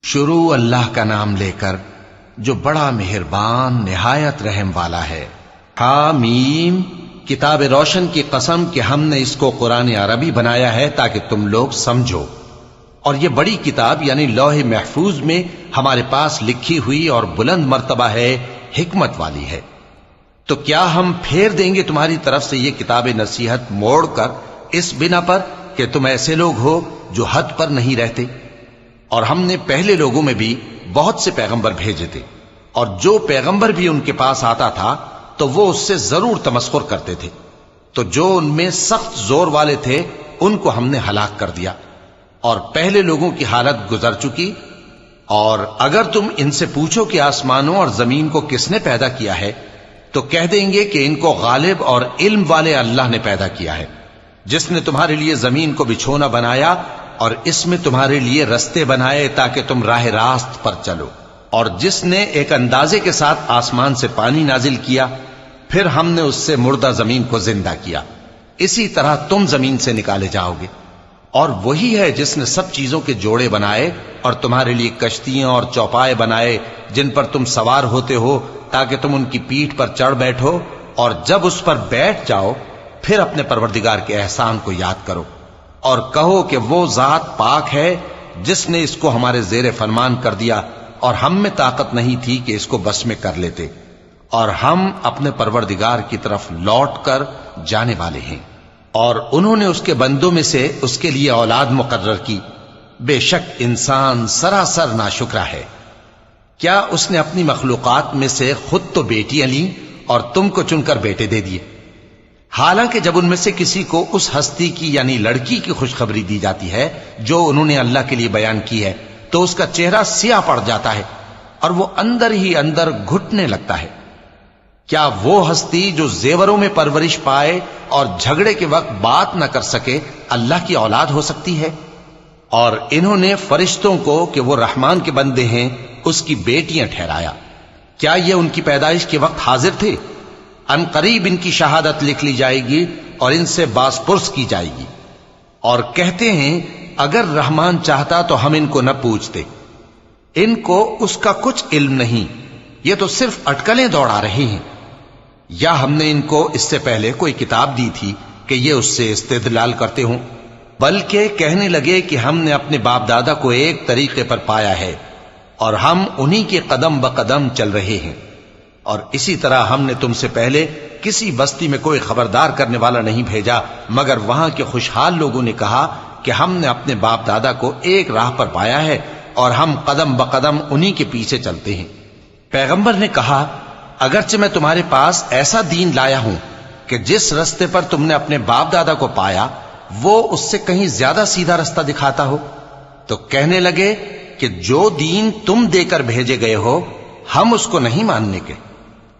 شروع اللہ کا نام لے کر جو بڑا مہربان نہایت رحم والا ہے۔ حامیم، کتاب روشن کی قسم کہ ہم نے اس کو قرآن عربی بنایا ہے تاکہ تم لوگ سمجھو، اور یہ بڑی کتاب یعنی لوح محفوظ میں ہمارے پاس لکھی ہوئی اور بلند مرتبہ ہے، حکمت والی ہے۔ تو کیا ہم پھیر دیں گے تمہاری طرف سے یہ کتاب نصیحت موڑ کر اس بنا پر کہ تم ایسے لوگ ہو جو حد پر نہیں رہتے؟ اور ہم نے پہلے لوگوں میں بھی بہت سے پیغمبر بھیجے تھے، اور جو پیغمبر بھی ان کے پاس آتا تھا تو وہ اس سے ضرور تمسخر کرتے تھے، تو جو ان میں سخت زور والے تھے ان کو ہم نے ہلاک کر دیا، اور پہلے لوگوں کی حالت گزر چکی۔ اور اگر تم ان سے پوچھو کہ آسمانوں اور زمین کو کس نے پیدا کیا ہے تو کہہ دیں گے کہ ان کو غالب اور علم والے اللہ نے پیدا کیا ہے، جس نے تمہارے لیے زمین کو بچھونا بنایا اور اس میں تمہارے لیے رستے بنائے تاکہ تم راہ راست پر چلو، اور جس نے ایک اندازے کے ساتھ آسمان سے پانی نازل کیا، پھر ہم نے اس سے مردہ زمین کو زندہ کیا، اسی طرح تم زمین سے نکالے جاؤ گے۔ اور وہی ہے جس نے سب چیزوں کے جوڑے بنائے اور تمہارے لیے کشتیاں اور چوپائے بنائے جن پر تم سوار ہوتے ہو تاکہ تم ان کی پیٹھ پر چڑھ بیٹھو، اور جب اس پر بیٹھ جاؤ پھر اپنے پروردگار کے احسان کو یاد کرو اور کہو کہ وہ ذات پاک ہے جس نے اس کو ہمارے زیر فرمان کر دیا اور ہم میں طاقت نہیں تھی کہ اس کو بس میں کر لیتے، اور ہم اپنے پروردگار کی طرف لوٹ کر جانے والے ہیں۔ اور انہوں نے اس کے بندوں میں سے اس کے لیے اولاد مقرر کی، بے شک انسان سراسر ناشکرا ہے۔ کیا اس نے اپنی مخلوقات میں سے خود تو بیٹیاں لیں اور تم کو چن کر بیٹے دے دیے؟ حالانکہ جب ان میں سے کسی کو اس ہستی کی یعنی لڑکی کی خوشخبری دی جاتی ہے جو انہوں نے اللہ کے لیے بیان کی ہے تو اس کا چہرہ سیاہ پڑ جاتا ہے اور وہ اندر ہی اندر گھٹنے لگتا ہے۔ کیا وہ ہستی جو زیوروں میں پرورش پائے اور جھگڑے کے وقت بات نہ کر سکے اللہ کی اولاد ہو سکتی ہے؟ اور انہوں نے فرشتوں کو کہ وہ رحمان کے بندے ہیں اس کی بیٹیاں ٹھہرایا۔ کیا یہ ان کی پیدائش کے وقت حاضر تھے؟ ان قریب ان کی شہادت لکھ لی جائے گی اور ان سے باز پرس کی جائے گی۔ اور کہتے ہیں اگر رحمان چاہتا تو ہم ان کو نہ پوچھتے، ان کو اس کا کچھ علم نہیں، یہ تو صرف اٹکلیں دوڑا رہے ہیں۔ یا ہم نے ان کو اس سے پہلے کوئی کتاب دی تھی کہ یہ اس سے استدلال کرتے ہوں؟ بلکہ کہنے لگے کہ ہم نے اپنے باپ دادا کو ایک طریقے پر پایا ہے اور ہم انہی کے قدم بقدم چل رہے ہیں۔ اور اسی طرح ہم نے تم سے پہلے کسی بستی میں کوئی خبردار کرنے والا نہیں بھیجا مگر وہاں کے خوشحال لوگوں نے کہا کہ ہم نے اپنے باپ دادا کو ایک راہ پر پایا ہے اور ہم قدم بقدم انہی کے پیچھے چلتے ہیں۔ پیغمبر نے کہا اگرچہ میں تمہارے پاس ایسا دین لایا ہوں کہ جس رستے پر تم نے اپنے باپ دادا کو پایا وہ اس سے کہیں زیادہ سیدھا رستہ دکھاتا ہو، تو کہنے لگے کہ جو دین تم دے کر بھیجے گئے ہو ہم اس کو نہیں ماننے کے،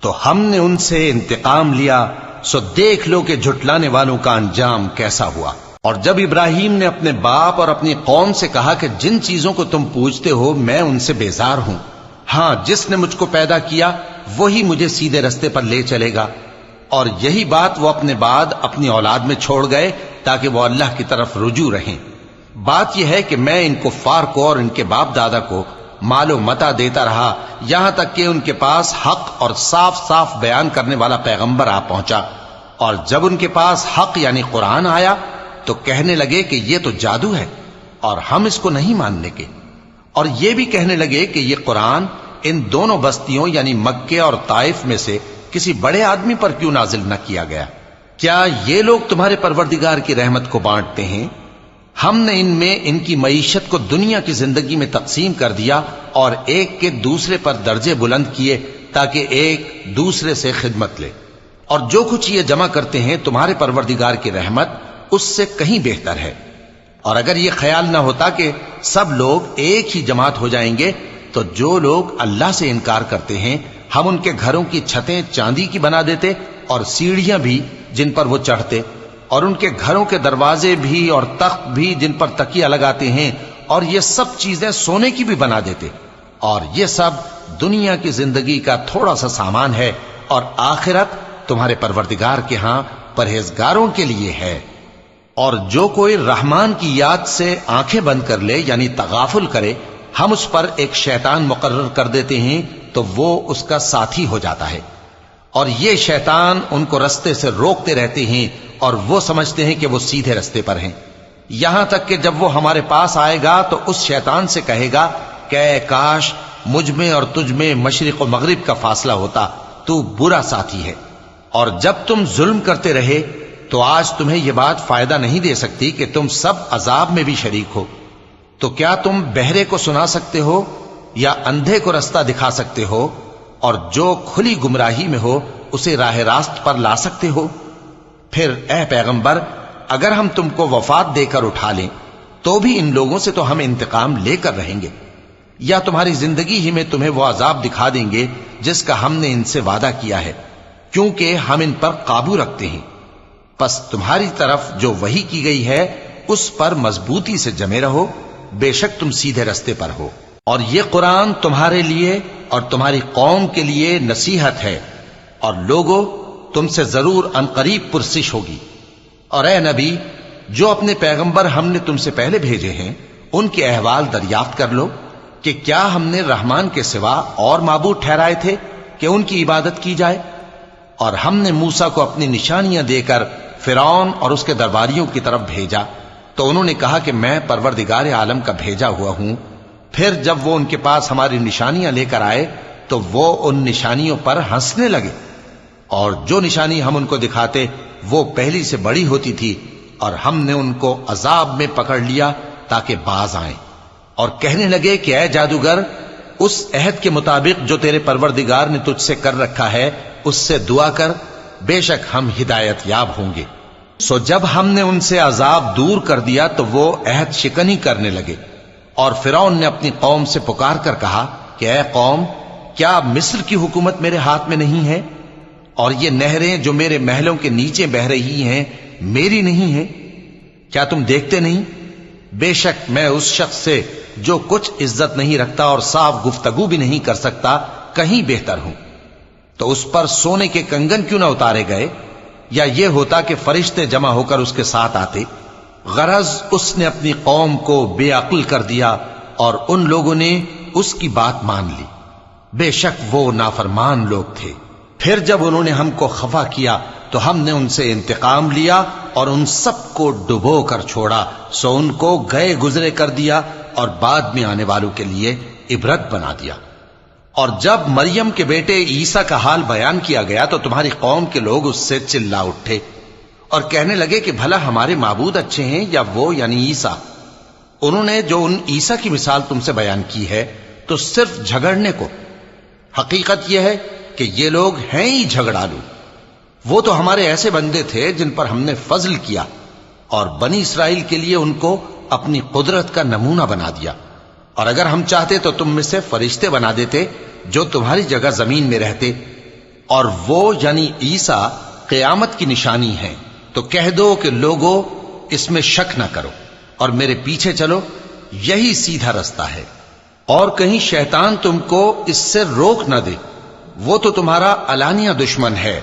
تو ہم نے ان سے انتقام لیا، سو دیکھ لو کہ جھٹلانے والوں کا انجام کیسا ہوا۔ اور جب ابراہیم نے اپنے باپ اور اپنی قوم سے کہا کہ جن چیزوں کو تم پوجتے ہو میں ان سے بیزار ہوں، ہاں جس نے مجھ کو پیدا کیا وہی مجھے سیدھے رستے پر لے چلے گا، اور یہی بات وہ اپنے بعد اپنی اولاد میں چھوڑ گئے تاکہ وہ اللہ کی طرف رجوع رہیں۔ بات یہ ہے کہ میں ان کفار کو اور ان کے باپ دادا کو مال و متاع دیتا رہا یہاں تک کہ ان کے پاس حق اور صاف صاف بیان کرنے والا پیغمبر آ پہنچا، اور جب ان کے پاس حق یعنی قرآن آیا تو کہنے لگے کہ یہ تو جادو ہے اور ہم اس کو نہیں ماننے کے، اور یہ بھی کہنے لگے کہ یہ قرآن ان دونوں بستیوں یعنی مکے اور طائف میں سے کسی بڑے آدمی پر کیوں نازل نہ کیا گیا؟ کیا یہ لوگ تمہارے پروردگار کی رحمت کو بانٹتے ہیں؟ ہم نے ان میں ان کی معیشت کو دنیا کی زندگی میں تقسیم کر دیا اور ایک کے دوسرے پر درجے بلند کیے تاکہ ایک دوسرے سے خدمت لے، اور جو کچھ یہ جمع کرتے ہیں تمہارے پروردگار کی رحمت اس سے کہیں بہتر ہے۔ اور اگر یہ خیال نہ ہوتا کہ سب لوگ ایک ہی جماعت ہو جائیں گے تو جو لوگ اللہ سے انکار کرتے ہیں ہم ان کے گھروں کی چھتیں چاندی کی بنا دیتے اور سیڑھیاں بھی جن پر وہ چڑھتے، اور ان کے گھروں کے دروازے بھی اور تخت بھی جن پر تکیہ لگاتے ہیں، اور یہ سب چیزیں سونے کی بھی بنا دیتے، اور یہ سب دنیا کی زندگی کا تھوڑا سا سامان ہے، اور آخرت تمہارے پروردگار کے ہاں پرہیزگاروں کے لیے ہے۔ اور جو کوئی رحمان کی یاد سے آنکھیں بند کر لے یعنی تغافل کرے ہم اس پر ایک شیطان مقرر کر دیتے ہیں تو وہ اس کا ساتھی ہو جاتا ہے، اور یہ شیطان ان کو رستے سے روکتے رہتے ہیں اور وہ سمجھتے ہیں کہ وہ سیدھے رستے پر ہیں، یہاں تک کہ جب وہ ہمارے پاس آئے گا تو اس شیطان سے کہے گا کہ اے کاش مجھ میں اور تجھ میں مشرق و مغرب کا فاصلہ ہوتا، تو برا ساتھی ہے۔ اور جب تم ظلم کرتے رہے تو آج تمہیں یہ بات فائدہ نہیں دے سکتی کہ تم سب عذاب میں بھی شریک ہو۔ تو کیا تم بہرے کو سنا سکتے ہو یا اندھے کو رستہ دکھا سکتے ہو، اور جو کھلی گمراہی میں ہو اسے راہ راست پر لا سکتے ہو؟ پھر اے پیغمبر، اگر ہم تم کو وفات دے کر اٹھا لیں تو بھی ان لوگوں سے تو ہم انتقام لے کر رہیں گے، یا تمہاری زندگی ہی میں تمہیں وہ عذاب دکھا دیں گے جس کا ہم نے ان سے وعدہ کیا ہے، کیونکہ ہم ان پر قابو رکھتے ہیں۔ پس تمہاری طرف جو وحی کی گئی ہے اس پر مضبوطی سے جمے رہو، بے شک تم سیدھے رستے پر ہو، اور یہ قرآن تمہارے لیے اور تمہاری قوم کے لیے نصیحت ہے، اور لوگوں تم سے ضرور عنقریب پرسش ہوگی۔ اور اے نبی، جو اپنے پیغمبر ہم نے تم سے پہلے بھیجے ہیں ان کے احوال دریافت کر لو کہ کیا ہم نے رحمان کے سوا اور معبود ٹھہرائے تھے کہ ان کی عبادت کی جائے؟ اور ہم نے موسیٰ کو اپنی نشانیاں دے کر فرعون اور اس کے درباریوں کی طرف بھیجا تو انہوں نے کہا کہ میں پروردگار عالم کا بھیجا ہوا ہوں۔ پھر جب وہ ان کے پاس ہماری نشانیاں لے کر آئے تو وہ ان نشانیوں پر ہنسنے لگے، اور جو نشانی ہم ان کو دکھاتے وہ پہلی سے بڑی ہوتی تھی، اور ہم نے ان کو عذاب میں پکڑ لیا تاکہ باز آئیں، اور کہنے لگے کہ اے جادوگر، اس عہد کے مطابق جو تیرے پروردگار نے تجھ سے کر رکھا ہے اس سے دعا کر، بے شک ہم ہدایت یاب ہوں گے۔ سو جب ہم نے ان سے عذاب دور کر دیا تو وہ عہد شکنی کرنے لگے، اور فرعون نے اپنی قوم سے پکار کر کہا کہ اے قوم، کیا مصر کی حکومت میرے ہاتھ میں نہیں ہے، اور یہ نہریں جو میرے محلوں کے نیچے بہ رہی ہیں میری نہیں ہیں؟ کیا تم دیکھتے نہیں؟ بے شک میں اس شخص سے جو کچھ عزت نہیں رکھتا اور صاف گفتگو بھی نہیں کر سکتا کہیں بہتر ہوں۔ تو اس پر سونے کے کنگن کیوں نہ اتارے گئے، یا یہ ہوتا کہ فرشتے جمع ہو کر اس کے ساتھ آتے؟ غرض اس نے اپنی قوم کو بے عقل کر دیا اور ان لوگوں نے اس کی بات مان لی، بے شک وہ نافرمان لوگ تھے۔ پھر جب انہوں نے ہم کو خفا کیا تو ہم نے ان سے انتقام لیا اور ان سب کو ڈبو کر چھوڑا، سو ان کو گئے گزرے کر دیا اور بعد میں آنے والوں کے لیے عبرت بنا دیا۔ اور جب مریم کے بیٹے عیسیٰ کا حال بیان کیا گیا تو تمہاری قوم کے لوگ اس سے چلا اٹھے اور کہنے لگے کہ بھلا ہمارے معبود اچھے ہیں یا وہ یعنی عیسیٰ؟ انہوں نے جو ان عیسیٰ کی مثال تم سے بیان کی ہے تو صرف جھگڑنے کو، حقیقت یہ ہے کہ یہ لوگ ہیں ہی جھگڑالو۔ وہ تو ہمارے ایسے بندے تھے جن پر ہم نے فضل کیا، اور بنی اسرائیل کے لیے ان کو اپنی قدرت کا نمونہ بنا دیا، اور اگر ہم چاہتے تو تم میں سے فرشتے بنا دیتے جو تمہاری جگہ زمین میں رہتے، اور وہ یعنی عیسیٰ قیامت کی نشانی ہیں۔ تو کہہ دو کہ لوگوں اس میں شک نہ کرو اور میرے پیچھے چلو، یہی سیدھا رستہ ہے، اور کہیں شیطان تم کو اس سے روک نہ دے، وہ تو تمہارا علانیہ دشمن ہے۔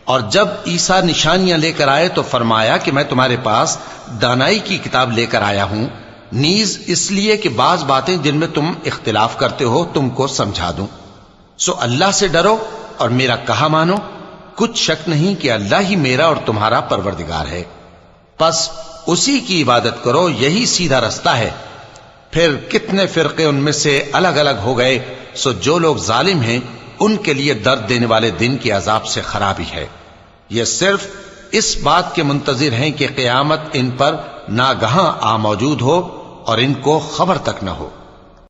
اور جب عیسیٰ نشانیاں لے کر آئے تو فرمایا کہ میں تمہارے پاس دانائی کی کتاب لے کر آیا ہوں، نیز اس لیے کہ بعض باتیں جن میں تم اختلاف کرتے ہو تم کو سمجھا دوں۔ سو اللہ سے ڈرو اور میرا کہا مانو، کچھ شک نہیں کہ اللہ ہی میرا اور تمہارا پروردگار ہے، پس اسی کی عبادت کرو، یہی سیدھا رستہ ہے۔ پھر کتنے فرقے ان میں سے الگ الگ ہو گئے، سو جو لوگ ظالم ہیں ان کے لیے درد دینے والے دن کے عذاب سے خرابی ہے۔ یہ صرف اس بات کے منتظر ہیں کہ قیامت ان پر ناگہاں آ موجود ہو اور ان کو خبر تک نہ ہو۔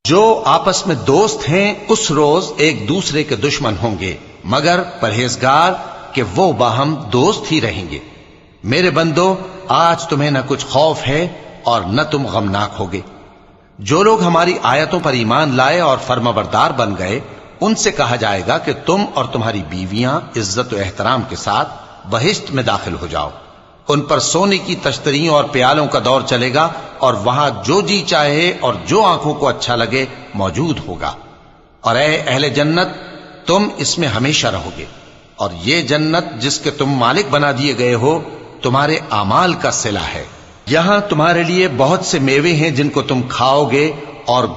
جو آپس میں دوست ہیں اس روز ایک دوسرے کے دشمن ہوں گے، مگر پرہیزگار کہ وہ باہم دوست ہی رہیں گے۔ میرے بندو، آج تمہیں نہ کچھ خوف ہے اور نہ تم غمناک ہوگے۔ جو لوگ ہماری آیتوں پر ایمان لائے اور فرمانبردار بن گئے ان سے کہا جائے گا کہ تم اور تمہاری بیویاں عزت و احترام کے ساتھ بہشت میں داخل ہو جاؤ۔ ان پر سونے کی تشتریوں اور پیالوں کا دور چلے گا، اور وہاں جو جی چاہے اور جو آنکھوں کو اچھا لگے موجود ہوگا۔ اور اے اہل جنت، تم اس میں ہمیشہ رہو گے، اور یہ جنت جس کے تم مالک بنا دیے گئے ہو تمہارے اعمال کا صلہ ہے۔ یہاں تمہارے لیے بہت سے میوے ہیں جن کو تم کھاؤ گے اور